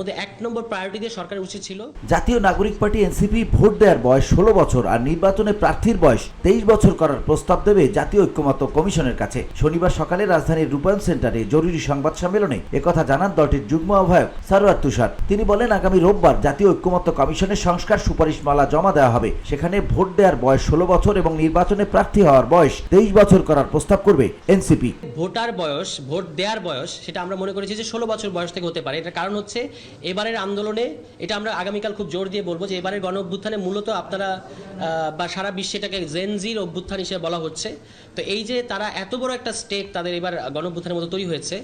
মধ্যে 1 নম্বর প্রায়োরিটি দিয়ে সরকারের উচিত ছিল। জাতীয় নাগরিক পার্টি এনসিপি ভোট দেওয়ার বয়স 16 বছর আর নির্বাচনে প্রার্থীর বয়স 23 বছর করার প্রস্তাব দেবে জাতীয় ঐক্যমত্য কমিশনের কাছে। শনিবার সকালে রাজধানীর রূপায়ণ সেন্টারে জরুরি সংবাদ সম্মেলনে একথা জানান দলটির যুগ্ম আহ্বায়ক সারোয়ার তুষার। তিনি বলেন, আগামী রোববার জাতীয় ঐক্যমত্য কমিশনের সংস্কার সুপারিশমালা জমা দেওয়া হবে। সেখানে ভোট দেওয়ার বয়স 16 বছর এবং নির্বাচনে প্রার্থী হওয়ার বয়স 23 বছর করার প্রস্তাব করবে এনসিপি। ভোটার বয়স, ভোট দেওয়ার বয়স, সেটা আমরা মনে করেছি যে 16 বছর বয়স থেকে হতে পারে। এটার কারণ হচ্ছে এবারের আন্দোলনে, এটা আমরা আগামীকাল খুব জোর দিয়ে বলবো যে এবারের গণ অভ্যুত্থানে মূলত আপনারা বা সারা বিশ্বে এটাকে জেনজির অভ্যুত্থান হিসেবে বলা হচ্ছে। তো এই যে তারা এত বড় একটা স্টেট তাদের এবার গণ অভ্যুত্থানের মতো তৈরি হয়েছে,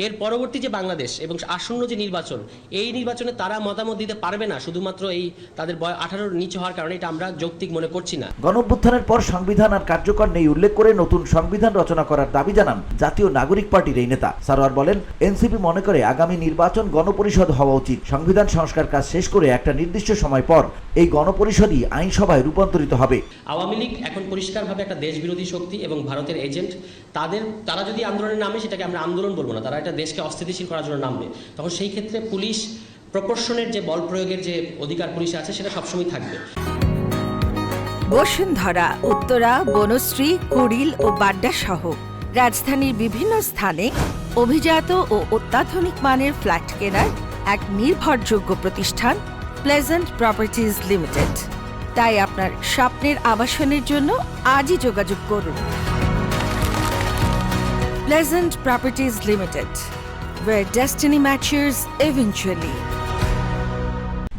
এর পরবর্তী যে বাংলাদেশ এবং আসন্ন যে নির্বাচন, এই নির্বাচনে তারা মতামত দিতে পারবে না শুধুমাত্র এই তাদের 18-র নিচে হওয়ার কারণে। এটা আমরা যৌক্তিক মনে করছি না। গণ অভ্যুত্থানের পর সংবিধান আর কার্যকর নেই উল্লেখ করে নতুন সংবিধান রচনা করার দাবি জানান জাতীয় নাগরিক পার্টির এই নেতা। সারোয়ার বলেন, এনসিপি মনে করে আগামী নির্বাচন গণপরিষদ হওয়া উচিত। সংবিধান সংস্কার কাজ শেষ করে একটা নির্দিষ্ট সময় পর এই গণপরিষদই আইনসভায় রূপান্তরিত হবে। আওয়ামী লীগ এখন পরিষ্কারভাবে একটা দেশ বিরোধী শক্তি এবং ভারতের এজেন্ট। তারা যদি আন্দোলনের নামে, সেটাকে আমরা আন্দোলন বলবো না, তারা একটা দেশকে অস্থিতিশীল করার জন্য নামবে। তখন সেই ক্ষেত্রে পুলিশ প্রপোর্শনের যে বল প্রয়োগের যে অধিকার পুলিশে আছে, সেটা সবসময় থাকবে। বসুন্ধরা, উত্তরা, বনশ্রী, কুড়িল ও বাড্ডা সহ রাজধানীর বিভিন্ন স্থানে অভিজাত ও অত্যাধুনিক মানের ফ্ল্যাট কেনার এক নির্ভরযোগ্য প্রতিষ্ঠান প্লেজেন্ট প্রপার্টিজ লিমিটেড। তাই আপনার স্বপ্নের আবাসনের জন্য আজই যোগাযোগ করুন। Pleasant properties limited, where destiny matches eventually.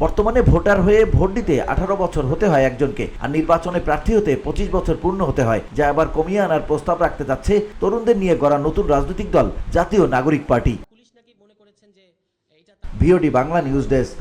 বর্তমানে ভোটার হয়ে ভোট দিতে 18 বছর হতে হয় একজনকে, আর নির্বাচনে প্রার্থী হতে 25 বছর পূর্ণ হতে হয়, যা আবার কমিয়ে আনার প্রস্তাব রাখতে যাচ্ছে তরুণদের নিয়ে গড়া নতুন রাজনৈতিক দল জাতীয় নাগরিক party. VOD Bangla news desk.